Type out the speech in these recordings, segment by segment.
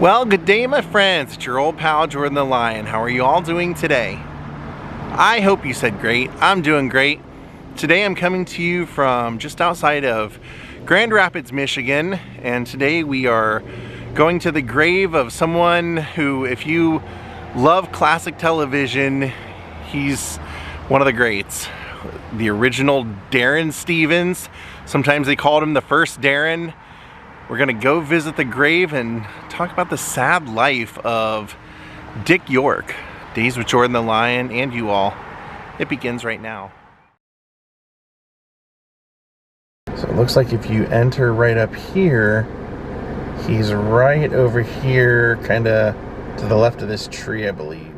Well, good day my friends, it's your old pal Jordan the Lion. How are you all doing today? I hope you said great. I'm doing great. Today I'm coming to you from just outside of Grand Rapids, Michigan, and today we are going to the grave of someone who, if you love classic television, he's one of the greats. The original Darren Stevens. Sometimes they called him the first Darren. We're gonna go visit the grave and talk about the sad life of Dick York. Daze with Jordan the Lion and you all. It begins right now. So it looks like if you enter right up here, he's right over here, kinda to the left of this tree, I believe.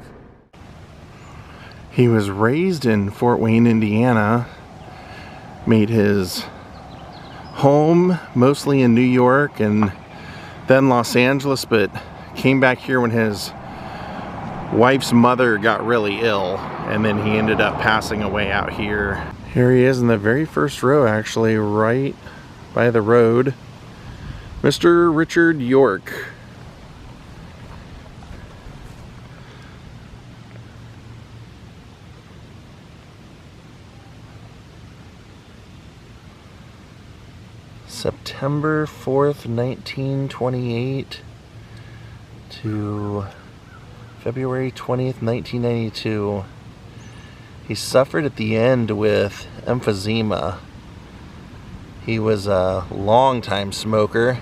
He was raised in Fort Wayne, Indiana, made his home mostly in New York and then Los Angeles, but came back here when his wife's mother got really ill, and then he ended up passing away out here. Here he is in the very first row, actually, right by the road. Mr. Richard York. September 4th, 1928 to February 20th, 1992. He suffered at the end with emphysema. He was a long-time smoker.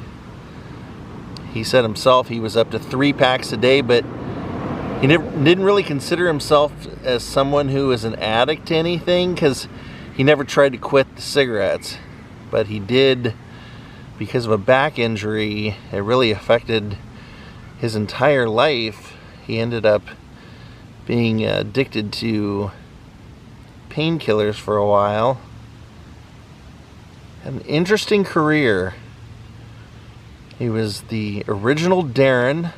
He said himself he was up to 3 packs a day, but he didn't really consider himself as someone who was an addict to anything because he never tried to quit the cigarettes. But he did, because of a back injury, it really affected his entire life. He ended up being addicted to painkillers for a while. An interesting career. He was the original Darren.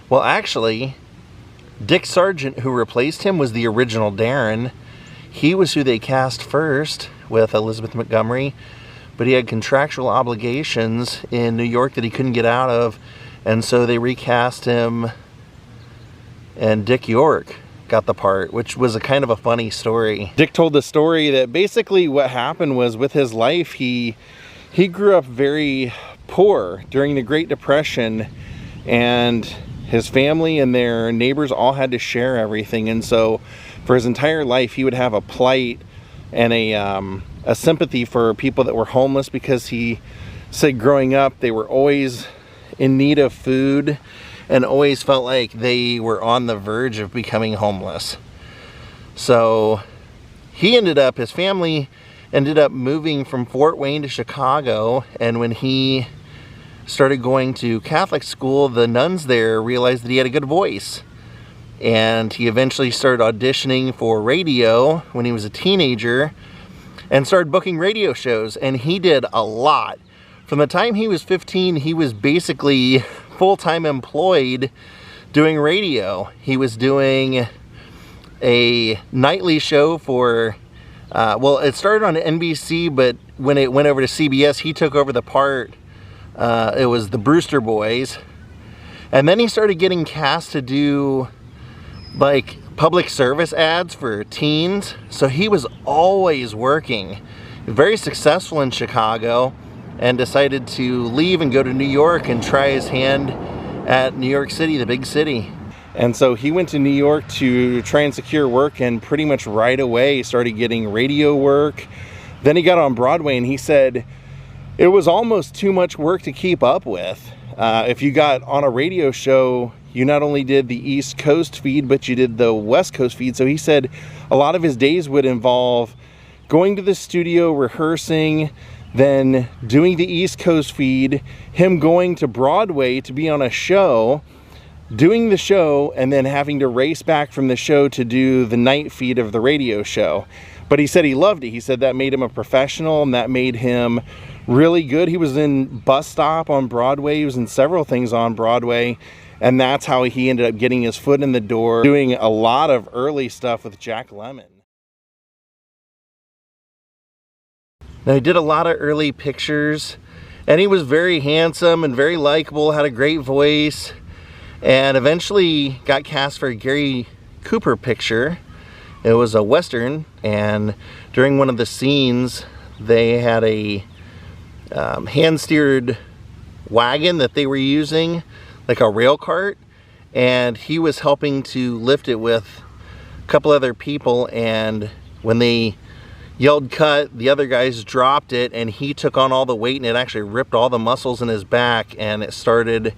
Well, actually, Dick Sargent, who replaced him, was the original Darren. He was who they cast first with Elizabeth Montgomery, but he had contractual obligations in New York that he couldn't get out of, and so they recast him, and Dick York got the part, which was a kind of a funny story. Dick told the story that basically what happened was with his life, he grew up very poor during the Great Depression, and his family and their neighbors all had to share everything, and so for his entire life he would have a plight and a sympathy for people that were homeless, because he said growing up they were always in need of food and always felt like they were on the verge of becoming homeless. So his family ended up moving from Fort Wayne to Chicago, and when he started going to Catholic school, the nuns there realized that he had a good voice. And he eventually started auditioning for radio when he was a teenager and started booking radio shows, and he did a lot. From the time he was 15, he was basically full-time employed doing radio. He was doing a nightly show for, well, it started on NBC, but when it went over to CBS, he took over the part. It was the Brewster Boys. And then he started getting cast to do like public service ads for teens, so he was always working. Very successful in Chicago, and decided to leave and go to New York and try his hand at New York City, the big city. And so he went to New York to try and secure work, and pretty much right away started getting radio work. Then he got on Broadway, and he said it was almost too much work to keep up with. If you got on a radio show, you not only did the East Coast feed, but you did the West Coast feed. So he said a lot of his days would involve going to the studio, rehearsing, then doing the East Coast feed, him going to Broadway to be on a show, doing the show, and then having to race back from the show to do the night feed of the radio show. But he said he loved it. He said that made him a professional, and that made him really good. He was in Bus Stop on Broadway. He was in several things on Broadway. And that's how he ended up getting his foot in the door, doing a lot of early stuff with Jack Lemmon. Now, he did a lot of early pictures And he was very handsome and very likable, had a great voice, and eventually got cast for a Gary Cooper picture. It was a Western, and during one of the scenes, they had a hand-steered wagon that they were using, like a rail cart, and he was helping to lift it with a couple other people, and when they yelled cut, the other guys dropped it, and he took on all the weight, and it actually ripped all the muscles in his back, and it started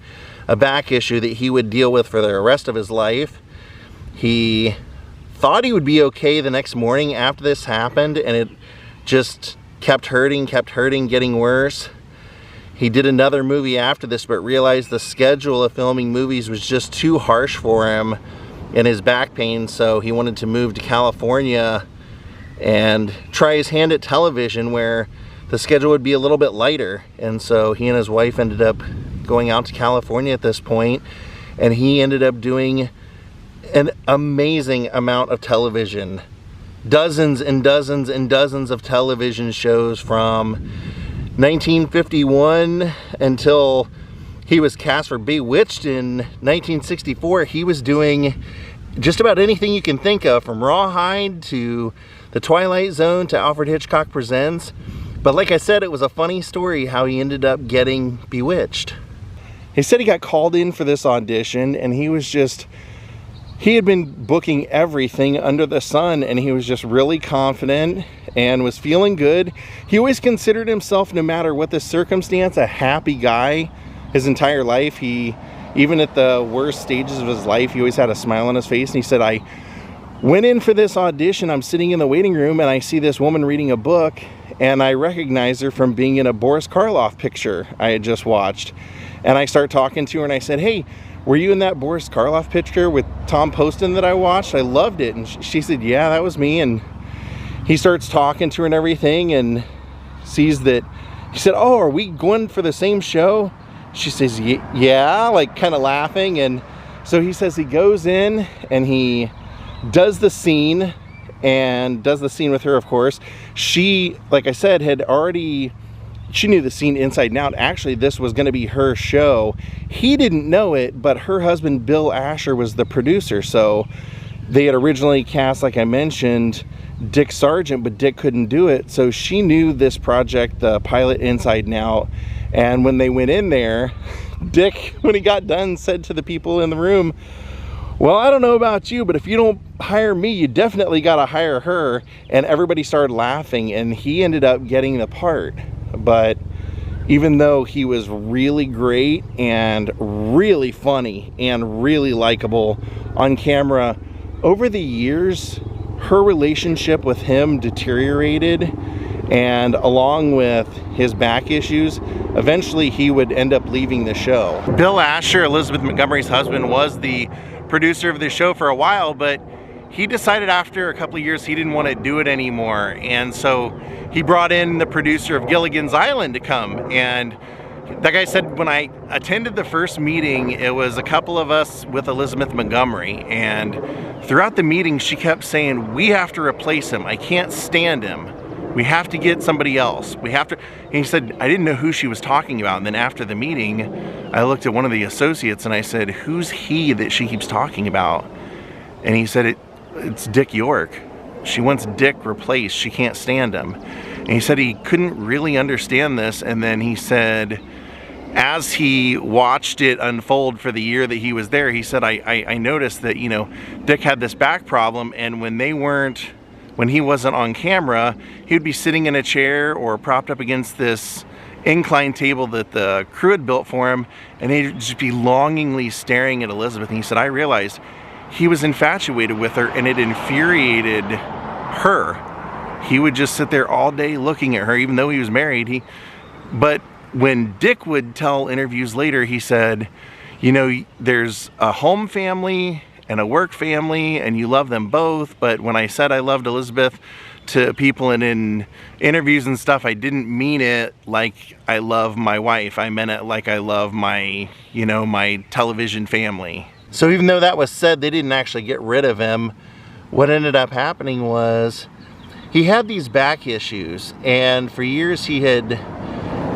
a back issue that he would deal with for the rest of his life. He thought he would be okay the next morning after this happened, and it just kept hurting, getting worse. He did another movie after this, but realized the schedule of filming movies was just too harsh for him and his back pain, so he wanted to move to California and try his hand at television where the schedule would be a little bit lighter. And so he and his wife ended up going out to California at this point, and he ended up doing an amazing amount of television. Dozens and dozens and dozens of television shows from 1951 until he was cast for Bewitched in 1964. He was doing just about anything you can think of, from Rawhide to The Twilight Zone to Alfred Hitchcock Presents. But like I said, it was a funny story how he ended up getting Bewitched. He said he got called in for this audition, and he had been booking everything under the sun, and he was just really confident and was feeling good. He always considered himself, no matter what the circumstance, a happy guy his entire life. Even at the worst stages of his life, he always had a smile on his face. And he said, I went in for this audition, I'm sitting in the waiting room, and I see this woman reading a book, and I recognize her from being in a Boris Karloff picture I had just watched. And I start talking to her, and I said, hey, were you in that Boris Karloff picture with Tom Poston that I watched? I loved it. And she said, yeah, that was me. And he starts talking to her and everything, and sees that, he said, oh, are we going for the same show? She says, yeah, like kind of laughing. And so he says he goes in and he does the scene, and does the scene with her, of course. She, like I said, she knew the scene inside and out. Actually, this was going to be her show. He didn't know it, but her husband, Bill Asher, was the producer. So they had originally cast, like I mentioned, Dick Sargent, but Dick couldn't do it. So she knew this project, the pilot, inside and out. And when they went in there, Dick, when he got done, said to the people in the room, well, I don't know about you, but if you don't hire me, you definitely got to hire her. And everybody started laughing, and he ended up getting the part. But even though he was really great and really funny and really likable on camera, over the years, her relationship with him deteriorated, and along with his back issues, eventually he would end up leaving the show. Bill Asher, Elizabeth Montgomery's husband, was the producer of the show for a while, but he decided after a couple of years he didn't want to do it anymore, and so he brought in the producer of Gilligan's Island to come. And that guy said, when I attended the first meeting, it was a couple of us with Elizabeth Montgomery, and throughout the meeting she kept saying, we have to replace him, I can't stand him, we have to get somebody else, we have to. And he said, I didn't know who she was talking about. And then after the meeting, I looked at one of the associates and I said, who's he that she keeps talking about? And he said, it's Dick York. She wants Dick replaced, she can't stand him. And he said he couldn't really understand this. And then he said, as he watched it unfold for the year that he was there, he said, I noticed that, you know, Dick had this back problem, and when he wasn't on camera, he would be sitting in a chair or propped up against this incline table that the crew had built for him, and he'd just be longingly staring at Elizabeth. And he said, I realized he was infatuated with her, and it infuriated her. He would just sit there all day looking at her, even though he was married. But when Dick would tell interviews later, he said, you know, there's a home family and a work family, and you love them both. But when I said I loved Elizabeth to people and in interviews and stuff, I didn't mean it like I love my wife. I meant it like I love my, you know, my television family. So even though that was said, they didn't actually get rid of him. What ended up happening was he had these back issues, and for years he had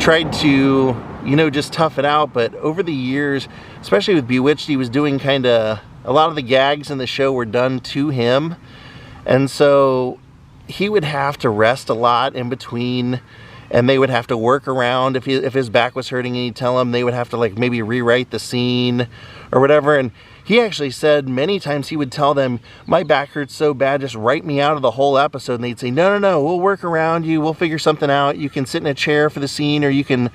tried to, you know, just tough it out. But over the years, especially with Bewitched, he was doing kind of, a lot of the gags in the show were done to him. And so he would have to rest a lot in between, and they would have to work around. If his back was hurting and he'd tell them, they would have to like maybe rewrite the scene or whatever. And he actually said many times he would tell them, my back hurts so bad, just write me out of the whole episode. And they'd say, no, no, no, we'll work around you. We'll figure something out. You can sit in a chair for the scene, or you can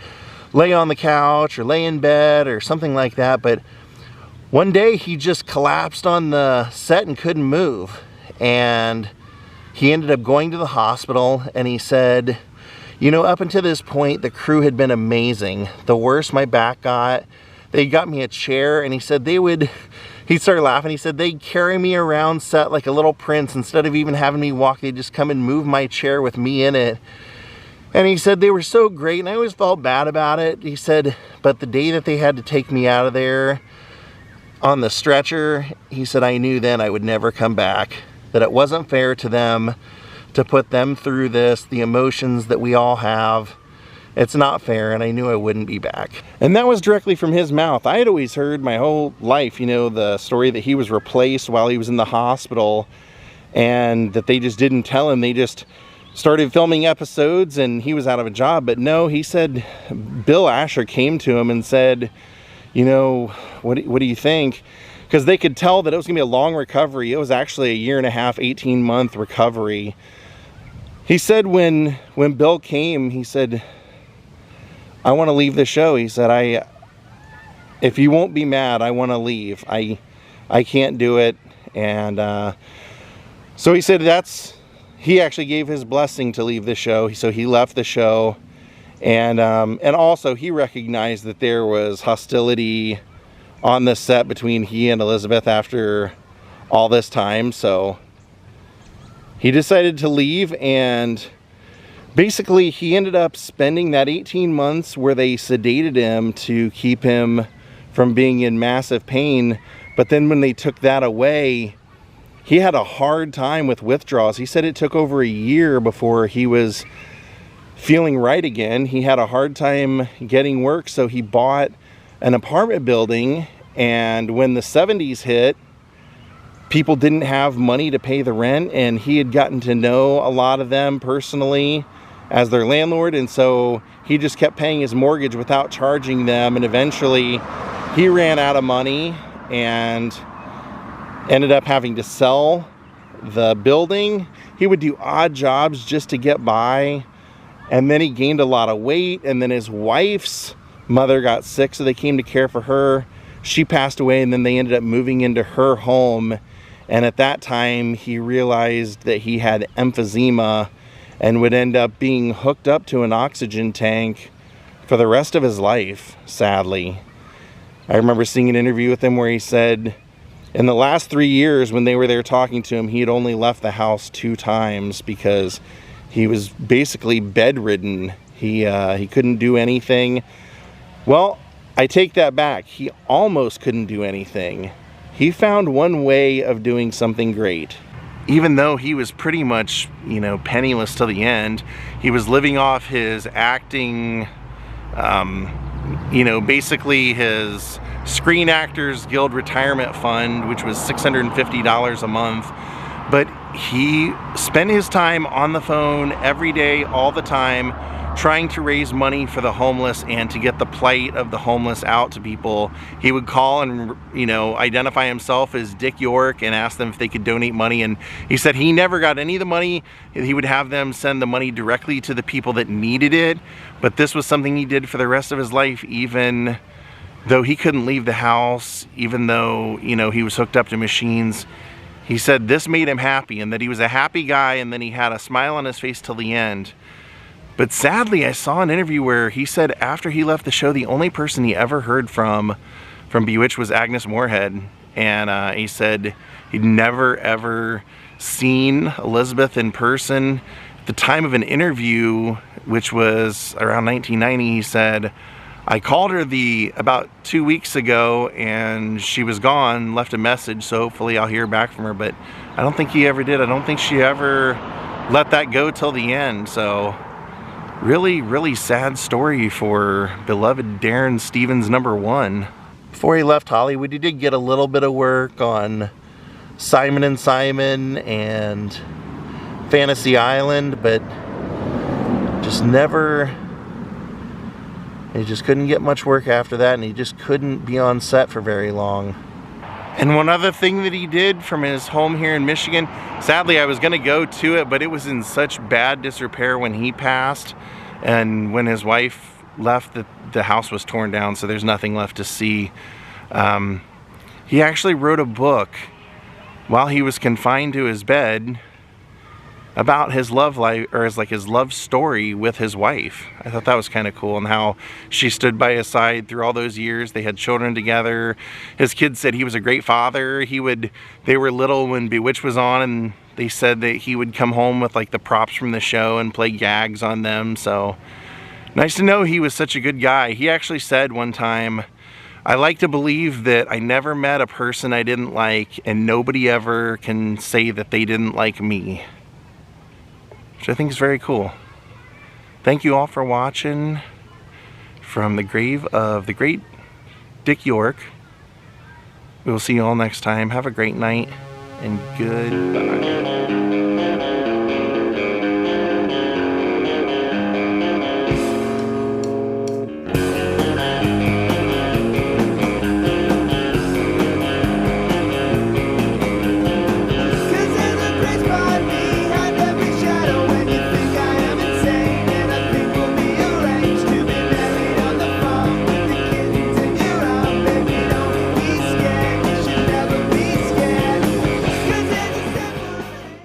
lay on the couch or lay in bed or something like that. But one day he just collapsed on the set and couldn't move. And he ended up going to the hospital, and he said, you know, up until this point, the crew had been amazing. The worse my back got, they got me a chair, and he said he started laughing. He said they'd carry me around set like a little prince. Instead of even having me walk, they'd just come and move my chair with me in it. And he said they were so great, and I always felt bad about it. He said, but the day that they had to take me out of there on the stretcher, he said, I knew then I would never come back. That it wasn't fair to them to put them through this, the emotions that we all have. It's not fair, and I knew I wouldn't be back. And that was directly from his mouth. I had always heard my whole life, you know, the story that he was replaced while he was in the hospital, and that they just didn't tell him. They just started filming episodes and he was out of a job. But no, he said Bill Asher came to him and said, you know, what do you think? Because they could tell that it was gonna be a long recovery. It was actually a 1.5 year, 18-month recovery. He said when Bill came, he said, I want to leave the show. He said, if you won't be mad, I want to leave. I can't do it. And so he said he actually gave his blessing to leave the show. So he left the show. And also he recognized that there was hostility on the set between he and Elizabeth after all this time. So he decided to leave, and basically he ended up spending that 18 months where they sedated him to keep him from being in massive pain. But then when they took that away, he had a hard time with withdrawals. He said it took over a year before he was feeling right again. He had a hard time getting work, so he bought an apartment building, and when the 70s hit, people didn't have money to pay the rent, and he had gotten to know a lot of them personally as their landlord, and so he just kept paying his mortgage without charging them, and eventually he ran out of money and ended up having to sell the building. He would do odd jobs just to get by, and then he gained a lot of weight, and then his wife's mother got sick, so they came to care for her. She passed away, and then they ended up moving into her home. And at that time, he realized that he had emphysema and would end up being hooked up to an oxygen tank for the rest of his life, sadly. I remember seeing an interview with him where he said in the last 3 years when they were there talking to him, he had only left the house 2 times because he was basically bedridden. He couldn't do anything. Well, I take that back. He almost couldn't do anything. He found one way of doing something great. Even though he was pretty much, you know, penniless till the end, he was living off his acting, you know, basically his Screen Actors Guild retirement fund, which was $650 a month. But he spent his time on the phone every day, all the time, trying to raise money for the homeless and to get the plight of the homeless out to people. He would call and, you know, identify himself as Dick York and ask them if they could donate money. And he said he never got any of the money. He would have them send the money directly to the people that needed it. But this was something he did for the rest of his life, even though he couldn't leave the house, even though, you know, he was hooked up to machines. He said this made him happy, and that he was a happy guy, and then he had a smile on his face till the end. But sadly, I saw an interview where he said after he left the show, the only person he ever heard from Bewitched was Agnes Moorehead. And he said he'd never ever seen Elizabeth in person. At the time of an interview, which was around 1990, he said, I called her about 2 weeks ago and she was gone, left a message, so hopefully I'll hear back from her. But I don't think he ever did. I don't think she ever let that go till the end. So really, really sad story for beloved Darren Stevens #1. Before he left Hollywood, he did get a little bit of work on Simon and Simon and Fantasy Island, but just never, he just couldn't get much work after that, and he just couldn't be on set for very long. And one other thing that he did from his home here in Michigan, sadly I was gonna go to it, but it was in such bad disrepair when he passed, and when his wife left, the house was torn down, so there's nothing left to see. He actually wrote a book while he was confined to his bed about his love life, or his love story with his wife. I thought that was kind of cool, and how she stood by his side through all those years. They had children together. His kids said he was a great father. They were little when Bewitched was on, and they said that he would come home with like the props from the show and play gags on them. So nice to know he was such a good guy. He actually said one time, "I like to believe that I never met a person I didn't like, and nobody ever can say that they didn't like me." Which I think is very cool. Thank you all for watching from the grave of the great Dick York. We will see you all next time. Have a great night, and goodbye.